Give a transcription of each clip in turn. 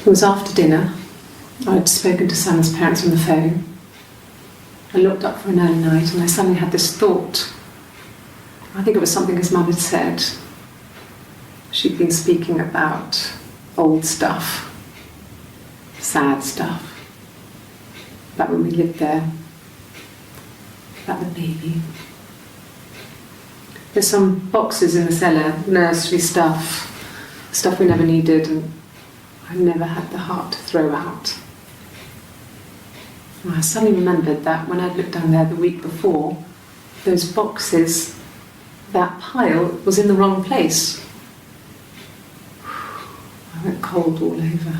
It was after dinner. I'd spoken to Sam's parents on the phone. I looked up for an early night and I suddenly had this thought. I think it was something his mum had said. She'd been speaking about old stuff, sad stuff, about when we lived there, about the baby. There's some boxes in the cellar, nursery stuff we never needed, and I never had the heart to throw out. And I suddenly remembered that when I'd looked down there the week before, those boxes, that pile was in the wrong place. I went cold all over.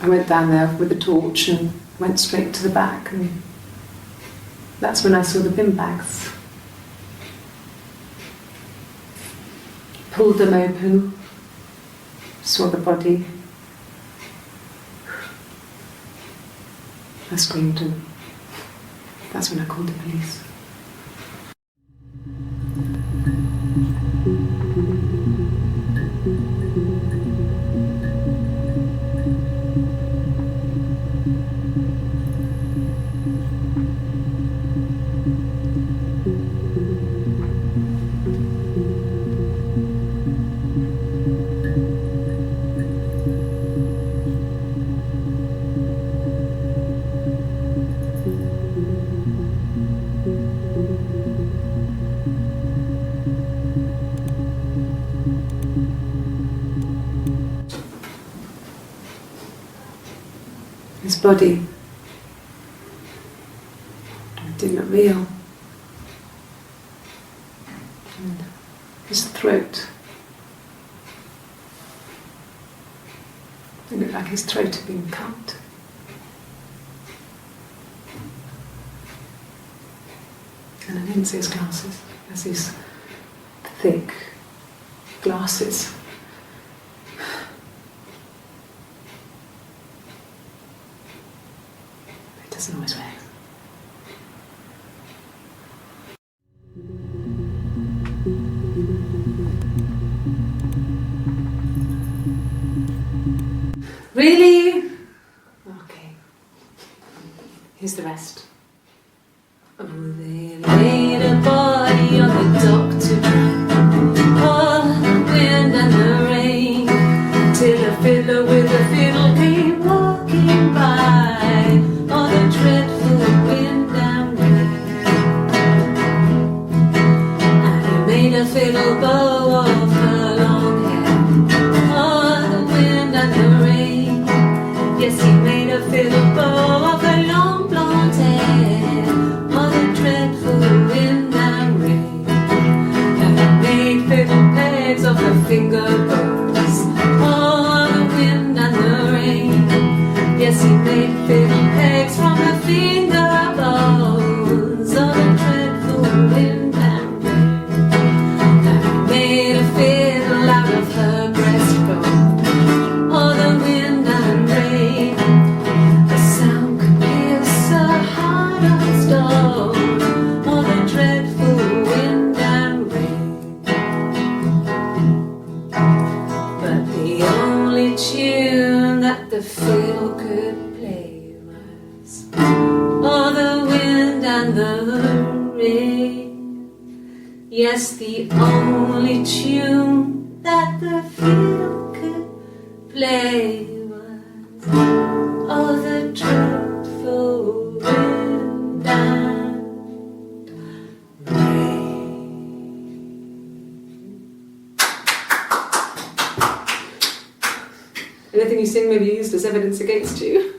I went down there with a torch and went straight to the back, and that's when I saw the bin bags. Pulled them open, saw the body. I screamed, and that's when I called the police. His body, it didn't look real. And his throat, it looked like his throat had been cut. And I didn't see his glasses. There's these thick glasses. Doesn't always wear. Really? Okay. Here's the rest. Oh, they laid a body on the dock tonight. Oh, the wind and the rain, till a fiddler with a fiddle came walking by. Oh, the dreadful wind and rain. And he made a fiddle bow of her long hair. Oh, the wind and the rain. Yes, he made a fiddle bow of her long blonde hair. Oh, the dreadful wind and rain. And he made fiddle pegs of her finger bows. Oh, the wind and the rain. Yes, he made fiddle pegs from her finger bones. Oh, the dreadful wind and rain. And he made a fiddle out of her breastbone. Oh, the wind and rain. The sound could pierce a heart of stone. Oh, the dreadful wind and rain. But the only tune that the fiddle could play was, oh, the wind and the rain. Yes, the only tune that the fiddle could play was, oh, the dreadful wind and rain. Anything you sing may be used as evidence against you.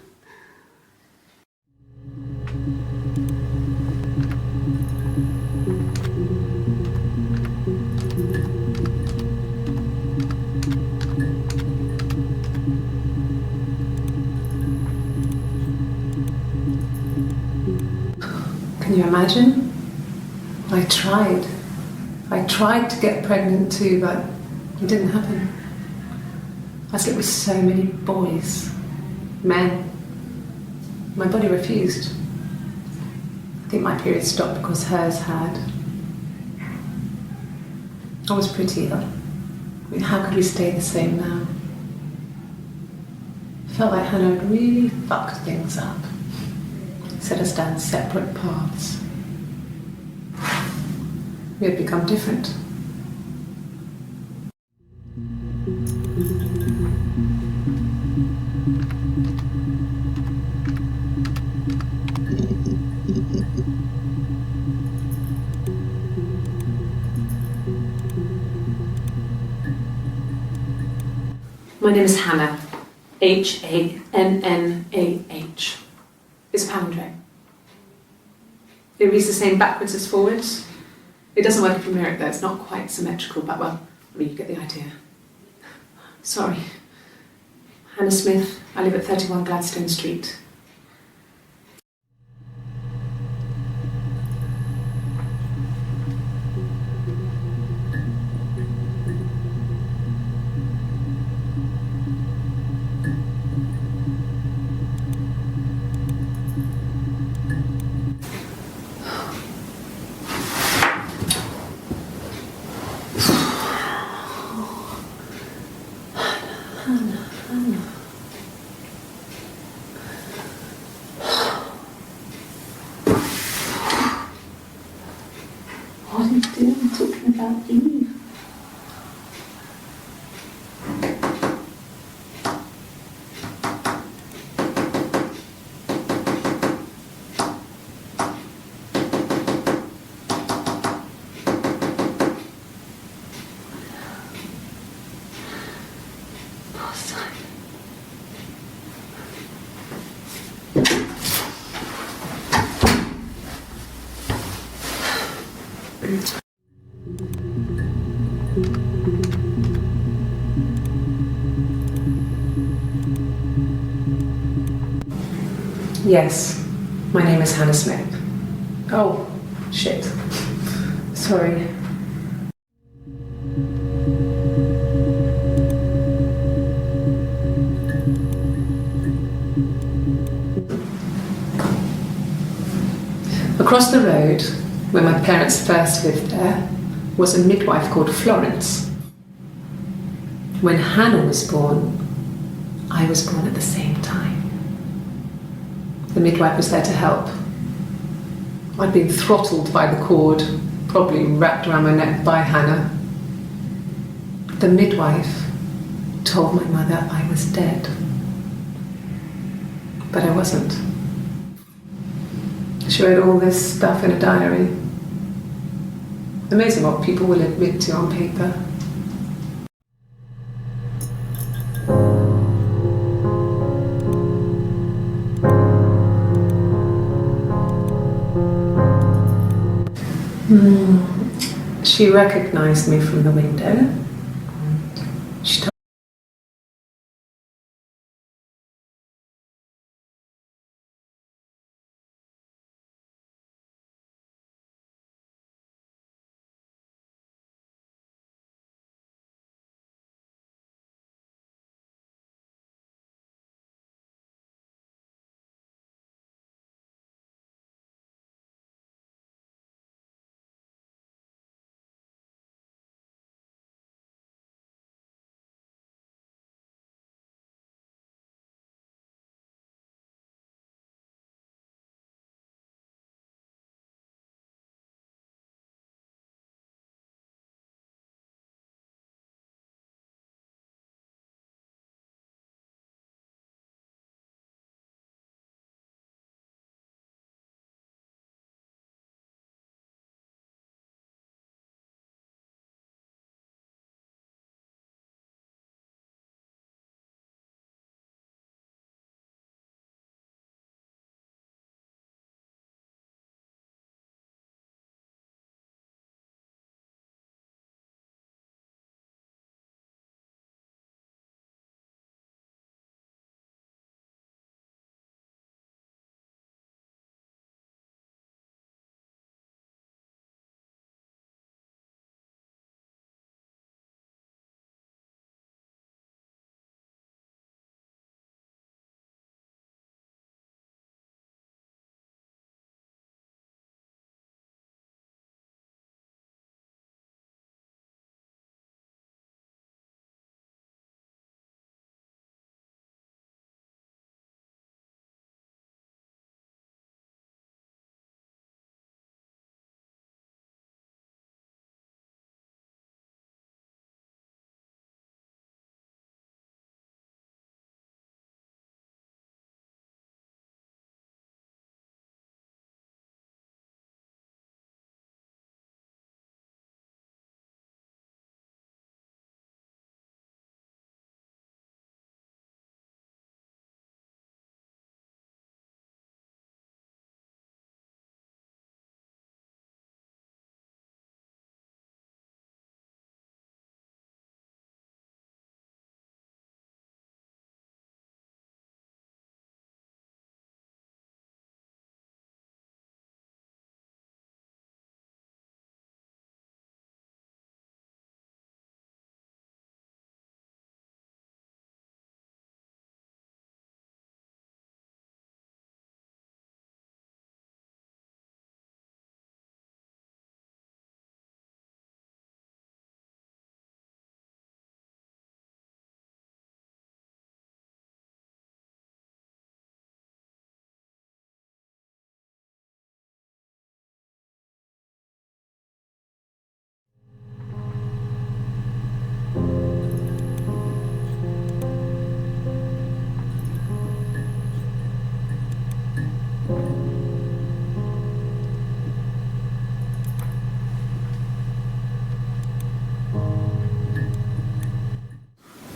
Can you imagine? I tried to get pregnant too, but it didn't happen. I slept with so many boys, men. My body refused. I think my period stopped because hers had. I was pretty ill. I mean, how could we stay the same now? Felt like Hannah had really fucked things up. Set us down separate paths. We had become different. My name is Hannah. Hannah. It's a palindrome. It reads the same backwards as forwards. It doesn't work if you mirror it though, it's not quite symmetrical, but well, I mean, you get the idea. Sorry. Hannah Smith, I live at 31 Gladstone Street. What are you doing talking about Eve? Poor son. Yes, my name is Hannah Smith. Oh, shit. Sorry. Across the road, where my parents first lived there, was a midwife called Florence. When Hannah was born, I was born at the same time. The midwife was there to help. I'd been throttled by the cord, probably wrapped around my neck by Hannah. The midwife told my mother I was dead. But I wasn't. She wrote all this stuff in a diary. Amazing what people will admit to on paper. She recognized me from the window. She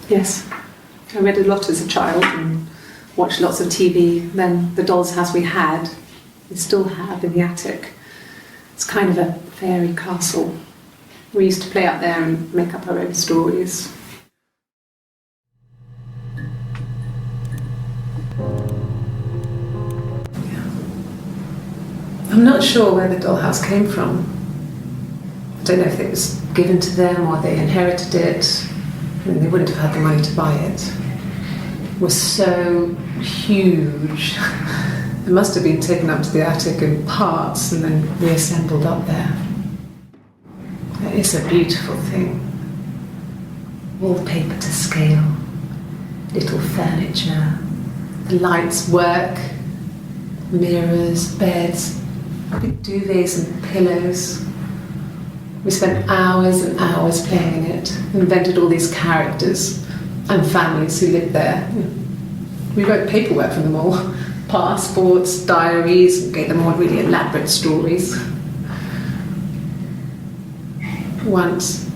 Yes, I read a lot as a child and watched lots of TV. Then the doll's house we had, we still have in the attic. It's kind of a fairy castle. We used to play out there and make up our own stories. Yeah. I'm not sure where the dollhouse came from. I don't know if it was given to them or they inherited it. I mean, they wouldn't have had the money to buy it. It was so huge. It must have been taken up to the attic in parts and then reassembled up there. It's a beautiful thing. Wallpaper to scale, little furniture, the lights work, mirrors, beds, big duvets and pillows. We spent hours and hours playing in it, invented all these characters and families who lived there. We wrote paperwork for them all, passports, diaries, and gave them all really elaborate stories. Once,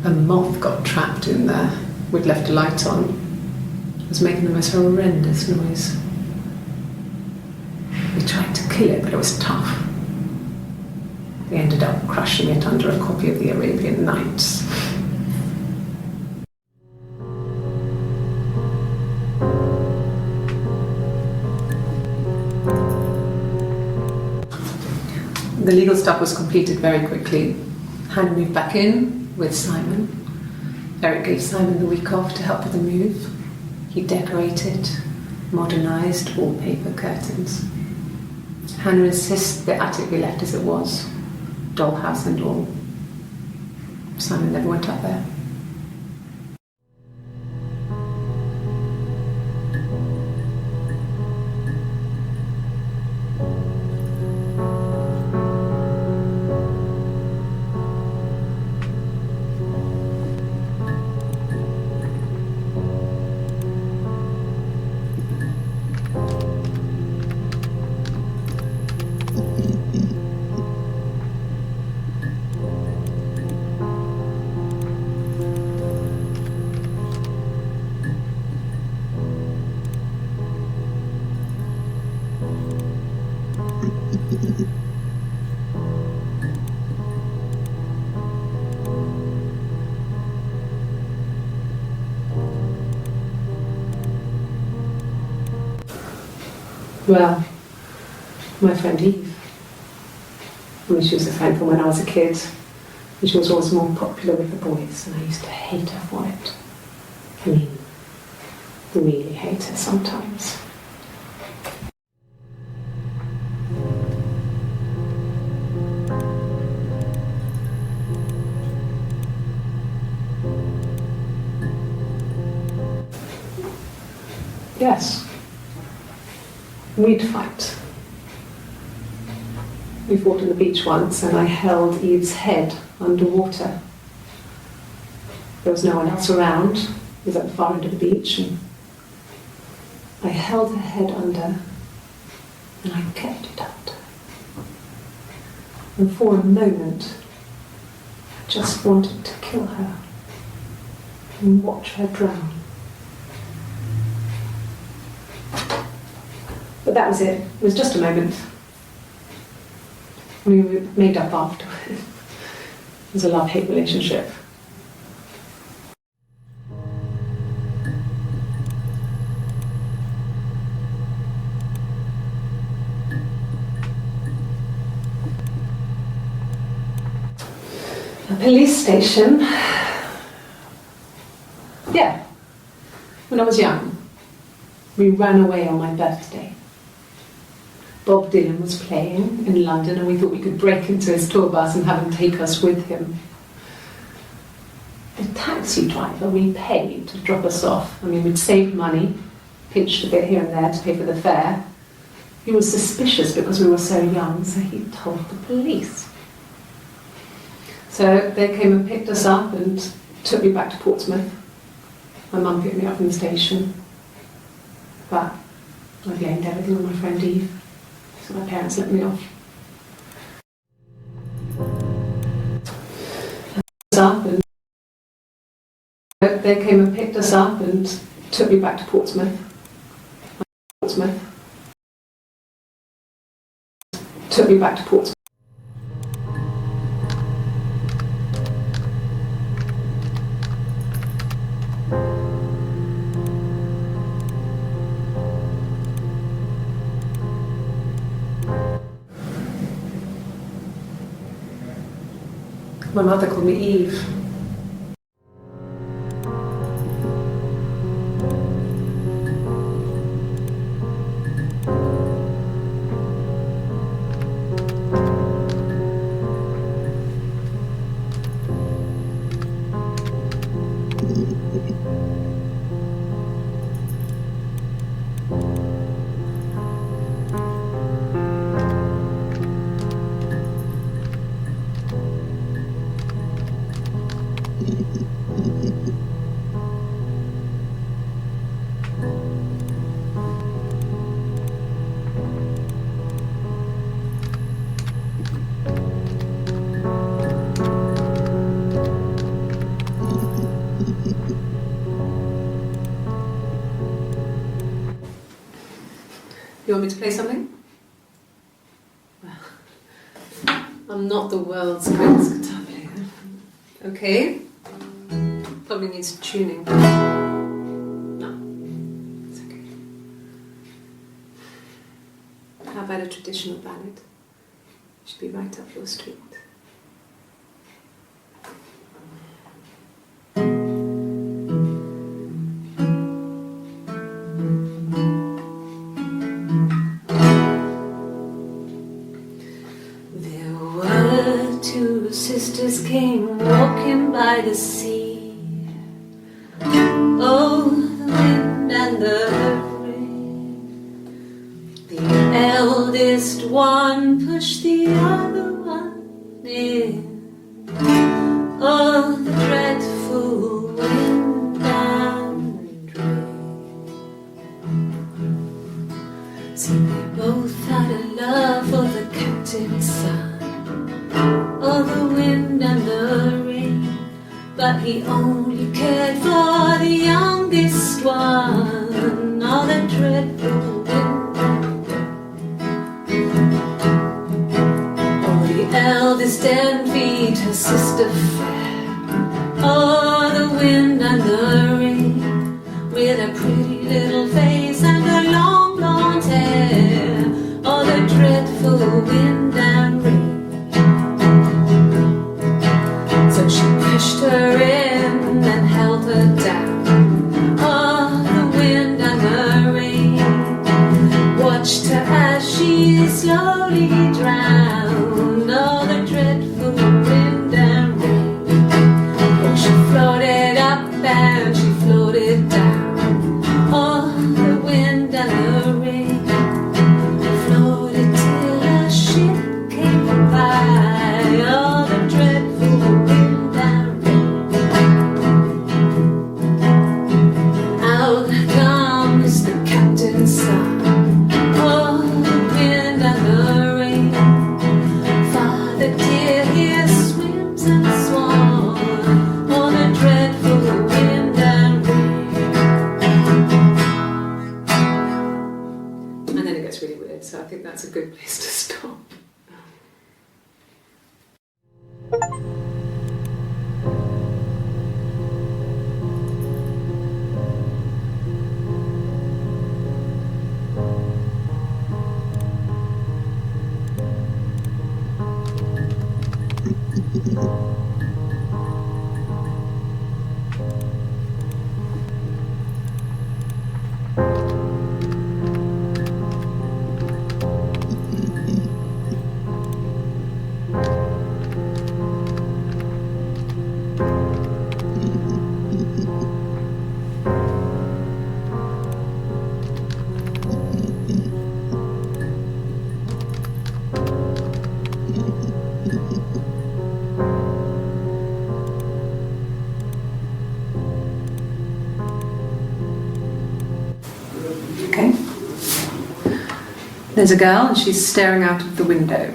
a moth got trapped in there. We'd left a light on. It was making the most horrendous noise. We tried to kill it, but it was tough. We ended up crushing it under a copy of the Arabian Nights. The legal stuff was completed very quickly. Hannah moved back in with Simon. Eric gave Simon the week off to help with the move. He decorated, modernised wallpaper, curtains. Hannah insists the attic be left as it was, dollhouse and all. Simon never went up there. Well, my friend Eve. I mean, she was a friend from when I was a kid, and she was always more popular with the boys, and I used to hate her for it. I mean, really hate her sometimes. Yes. We'd fight. We fought on the beach once and I held Eve's head underwater. There was no one else around. It was at the far end of the beach and I held her head under and I kept it under. And for a moment I just wanted to kill her and watch her drown. But that was it. It was just a moment. We were made up afterwards. It was a love-hate relationship. A police station. Yeah. When I was young, we ran away on my birthday. Bob Dylan was playing in London and we thought we could break into his tour bus and have him take us with him. The taxi driver we paid to drop us off, I mean, we'd saved money, pinched a bit here and there to pay for the fare. He was suspicious because we were so young, so he told the police. So they came and picked us up and took me back to Portsmouth. My mum picked me up from the station. But I blamed everything on my friend Eve. So my parents let me off. Up and They came and picked us up and took me back to Portsmouth. Took me back to Portsmouth. My mother called me Eve. You want me to play something? Well, I'm not the world's greatest guitar player. Okay. Probably needs tuning. No, it's okay. How about a traditional ballad? Should be right up your street. Two sisters came walking by the sea. Oh, the wind and the rain. The eldest one pushed the other one in. Oh, the dreadful wind and rain. See, they both had a love for the captain's son. Oh, the wind and the rain, but he only cared for the youngest one. Oh, the dreadful wind and rain. Oh, the eldest envied her sister fair. Oh, the wind and the rain, with a pretty little face and her long blonde hair. Oh, the dreadful wind and rain. So she pushed her in and held her down. Oh, the wind and the rain watched her as she slowly drowned. Oh, the dreadful wind and rain. Oh, she floated up and she floated down. Oh, the wind and the rain floated till a ship came by. Oh, the dreadful wind and rain. Out comes the captain's son. Oh, the wind and the rain. Father dear, here swims and swans. Oh, the dreadful wind and rain. And then it gets really weird, so I think that's a good place to stop. Okay. There's a girl and she's staring out of the window.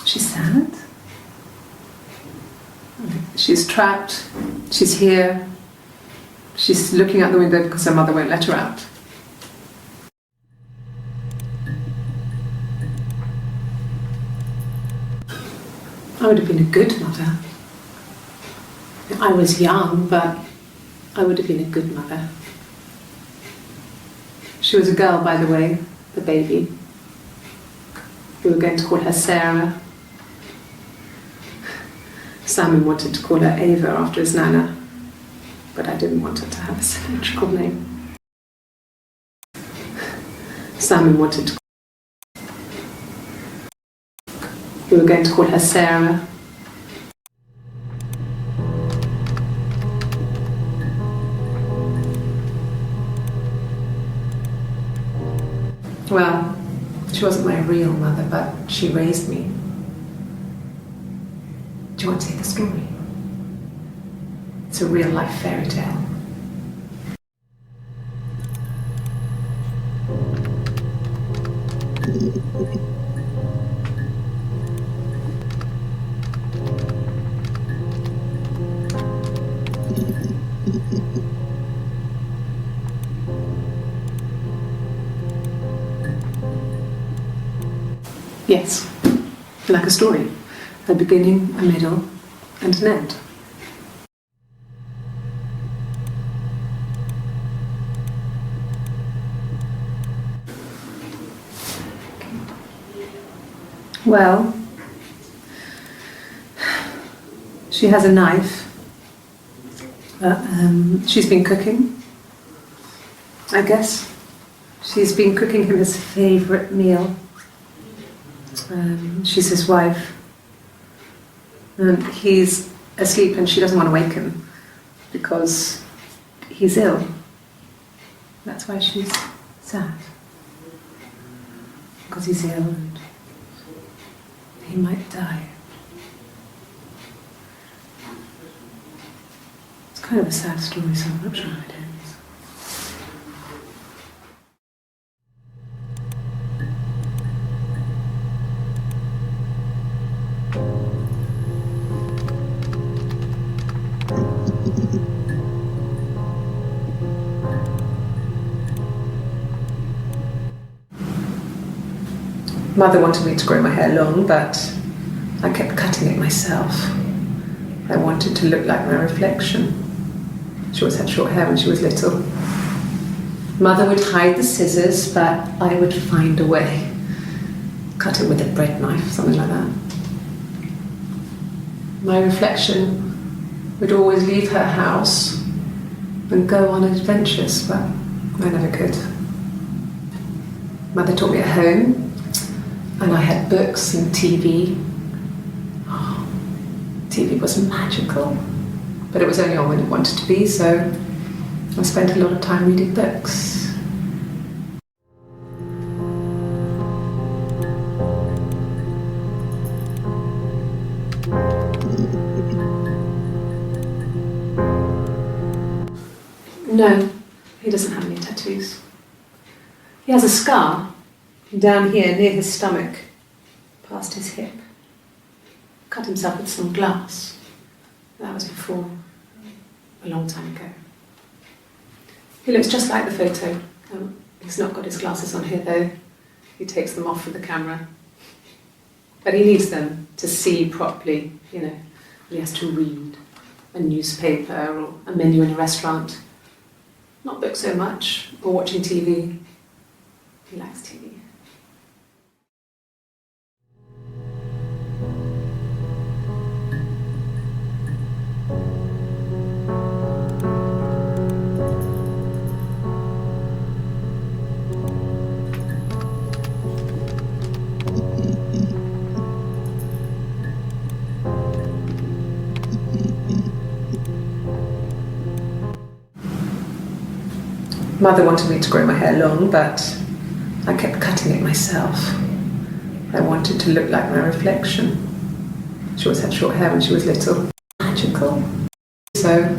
She's sad. She's trapped She's here. She's looking out the window because her mother won't let her out. I would have been a good mother. I was young, but I would have been a good mother. She was a girl, by the way, the baby. We were going to call her Sarah. Simon wanted to call her Ava after his nana, but I didn't want her to have a symmetrical name. Simon wanted to. We were going to call her Sarah. Well, she wasn't my real mother, but she raised me. Do you want to hear the story? It's a real life fairy tale. Yes, like a story. A beginning, a middle, and an end. Well, she has a knife. She's been cooking, I guess. She's been cooking him his favourite meal. She's his wife. And he's asleep and she doesn't want to wake him because he's ill. That's why she's sad. Because he's ill and he might die. It's kind of a sad story, so I'm not sure how it ends. Mother wanted me to grow my hair long, but I kept cutting it myself. I wanted to look like my reflection. She always had short hair when she was little. Mother would hide the scissors, but I would find a way. Cut it with a bread knife, something like that. My reflection would always leave her house and go on adventures, but I never could. Mother taught me at home, and I had books and TV. Oh, TV was magical, but it was only on when it wanted to be, so I spent a lot of time reading books. No, he doesn't have any tattoos. He has a scar down here near his stomach, past his hip. Cut himself with some glass. That was before, a long time ago. He looks just like the photo. He's not got his glasses on here though. He takes them off with the camera. But he needs them to see properly, you know. He has to read a newspaper or a menu in a restaurant. Not books so much, or watching TV. He likes TV. Mother wanted me to grow my hair long, but I kept cutting it myself. I wanted to look like my reflection. She always had short hair when she was little. Magical. So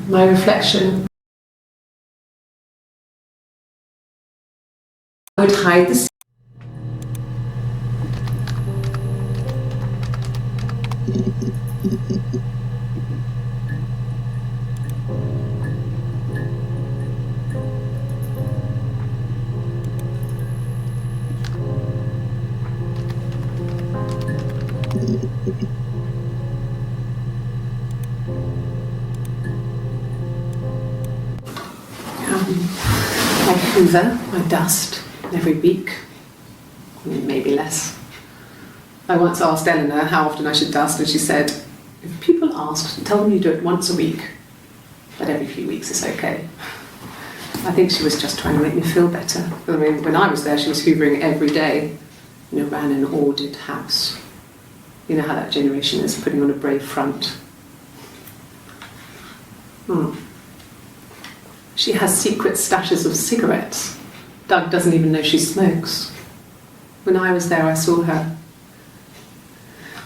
my reflection, I would hide the I hoover, I dust every week, maybe less. I once asked Eleanor how often I should dust, and she said, if people ask, tell them you do it once a week, but every few weeks is okay. I think she was just trying to make me feel better. I mean, when I was there, she was hoovering every day, ran an ordered house. You know how that generation is, putting on a brave front. She has secret stashes of cigarettes. Doug doesn't even know she smokes. When I was there, I saw her.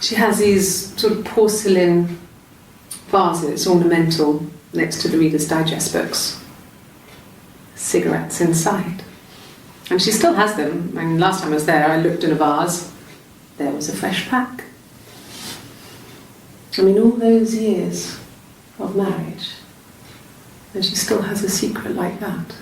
She has these sort of porcelain vases, ornamental, next to the Reader's Digest books. Cigarettes inside. And she still has them. I mean, last time I was there, I looked in a vase. There was a fresh pack. I mean, all those years of marriage, and she still has a secret like that.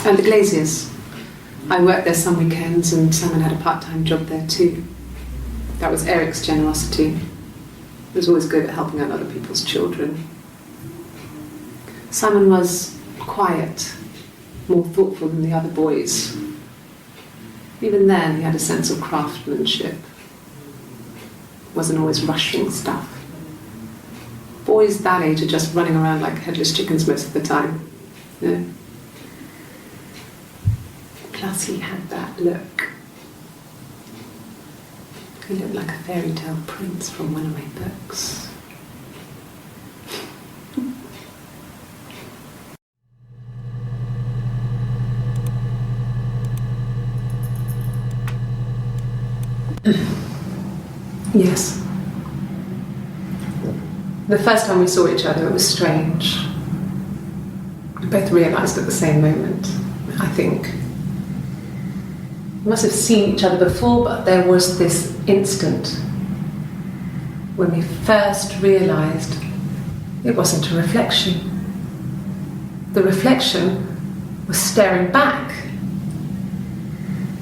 And the Glaziers. I worked there some weekends, and Simon had a part-time job there too. That was Eric's generosity. He was always good at helping out other people's children. Simon was quiet, more thoughtful than the other boys. Even then, he had a sense of craftsmanship. Wasn't always rushing stuff. Boys that age are just running around like headless chickens most of the time. Plus, he had that look. He looked like a fairy tale prince from one of my books. Yes. The first time we saw each other, it was strange. We both realised at the same moment, I think. We must have seen each other before, but there was this instant when we first realised it wasn't a reflection. The reflection was staring back.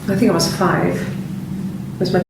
I think I was 5. It was my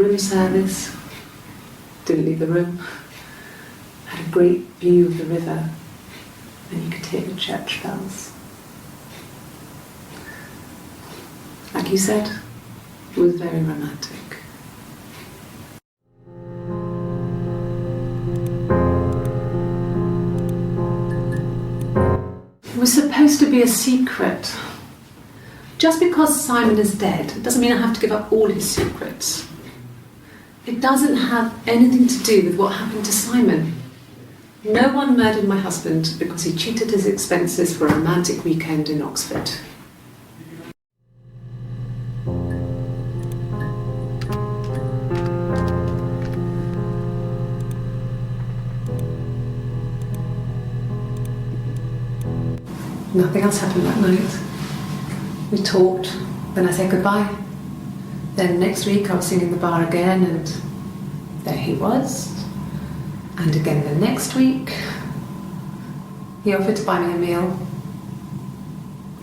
room service, didn't leave the room, had a great view of the river, and you could hear the church bells. Like you said, it was very romantic. It was supposed to be a secret. Just because Simon is dead doesn't mean I have to give up all his secrets. It doesn't have anything to do with what happened to Simon. No one murdered my husband because he cheated his expenses for a romantic weekend in Oxford. Nothing else happened that night. We talked, then I said goodbye. Then next week I was singing the bar again, and there he was. And again the next week, he offered to buy me a meal.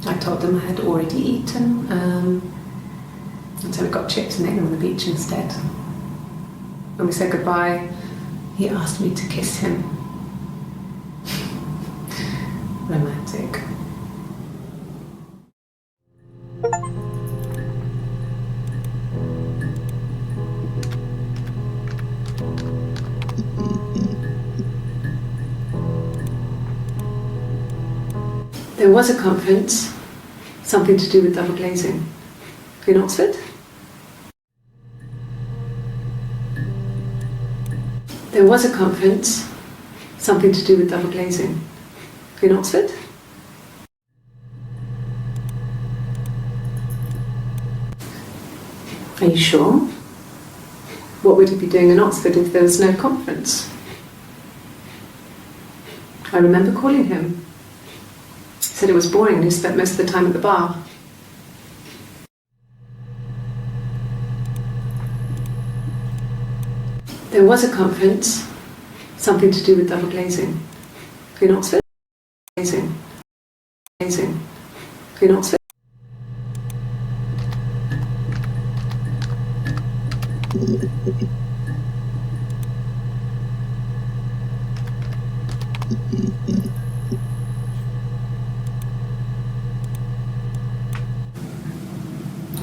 I told him I had already eaten, and so we got chips and ate them on the beach instead. When we said goodbye, he asked me to kiss him. Romantic. There was a conference, something to do with double glazing, in Oxford. There was a conference, something to do with double glazing, in Oxford. Are you sure? What would he be doing in Oxford if there was no conference? I remember calling him. He said it was boring and he spent most of the time at the bar. There was a conference, something to do with double glazing, in Oxford. Glazing. In Oxford.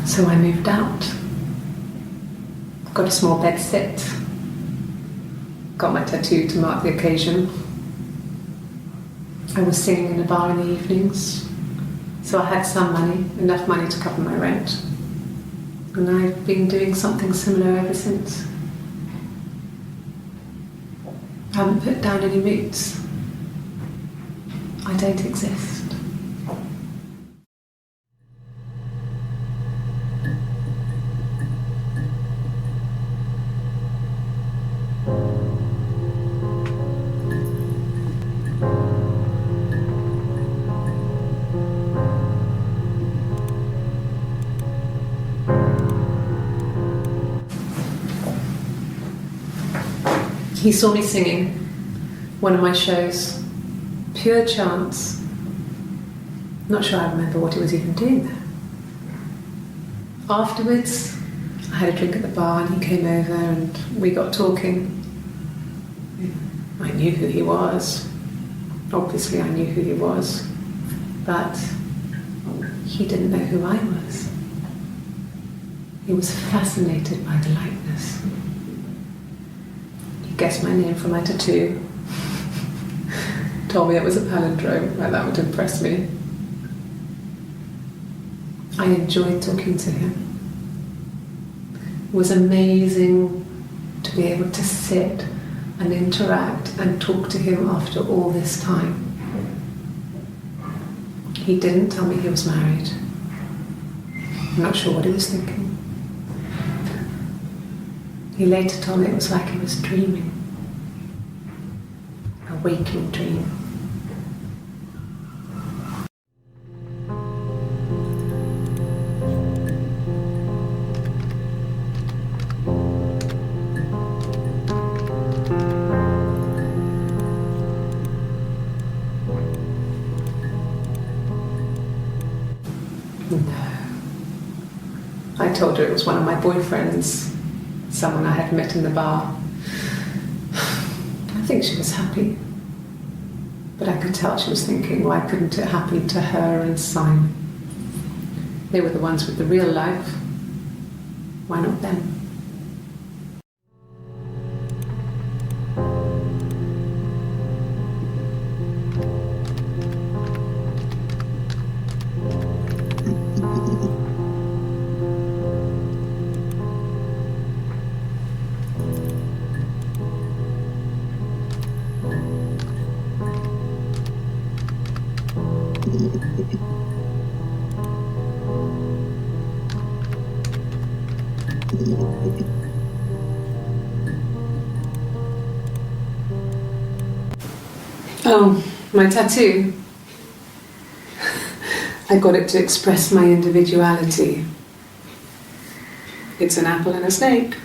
So I moved out, got a small bed set, got my tattoo to mark the occasion. I was singing in a bar in the evenings, so I had some money, enough money to cover my rent. And I've been doing something similar ever since. I haven't put down any roots. I don't exist. He saw me singing one of my shows, pure chance. Not sure I remember what he was even doing there. Afterwards, I had a drink at the bar and he came over and we got talking. I knew who he was. Obviously I knew who he was, but he didn't know who I was. He was fascinated by the likeness. Guessed my name from my tattoo. Told me it was a palindrome, like that would impress me. I enjoyed talking to him. It was amazing to be able to sit and interact and talk to him after all this time. He didn't tell me he was married. I'm not sure what he was thinking. He later told me it was like he was dreaming. A waking dream. No. I told her it was one of my boyfriends. someone I had met in the bar. I think she was happy. But I could tell she was thinking, why couldn't it happen to her and Simon? They were the ones with the real life. Why not them? Oh, my tattoo. I got it to express my individuality. It's an apple and a snake.